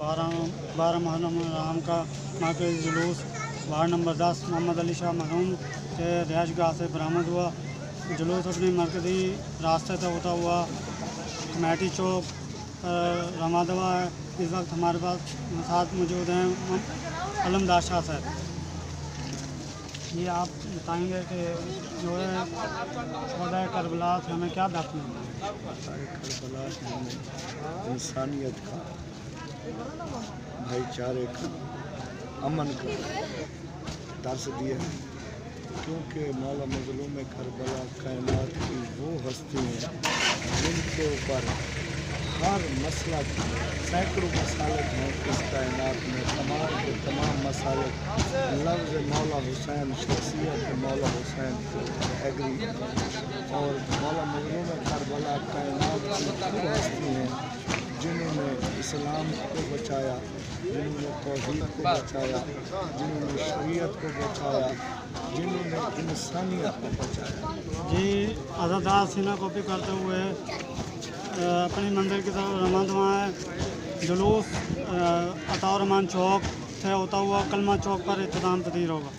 12 محرم رام کا مرکزی جلوس وارڈ نمبر 10 محمد علی شاہ مرحوم کے رہائش گاہ سے برآمد ہوا۔ جلوس اپنی مرکزی راستے سے ہوتا ہوا کمیٹی چوک رواں ہوا ہے۔ اس وقت ہمارے پاس ساتھ موجود ہیں علمدار شاہ صاحب۔ یہ آپ بتائیں گے کہ جو ہے شہدائے کربلا سے ہمیں کیا درس ملتا ہے؟ کربلا سے ہمیں انسانیت کا، بھائی چارے کا، امن کا درس دیا ہے، کیونکہ مولا مظلوم کربلا کائنات کی وہ ہستی ہیں جن کے اوپر ہر مسلک سینکڑوں مسالک ہیں اس کائنات میں، تمام کے تمام مسالک لفظ مولا حسین، شخصیت مولا حسین ایگری، اور مولا مظلوم کربلا کائنات کی وہ ہستی ہیں جنہوں نے اسلام کو بچایا، جنہوں نے توحید کو بچایا، جنہوں نے شریعت کو بچایا، جنہوں نے انسانیت کو بچایا۔ جی عزادار سینہ کاپی کرتے ہوئے اپنی منزل کی طرف رواں ہے۔ جلوس عطاء الرحمن چوک سے ہوتا ہوا کلمہ چوک پر اختتام پذیر ہوگا۔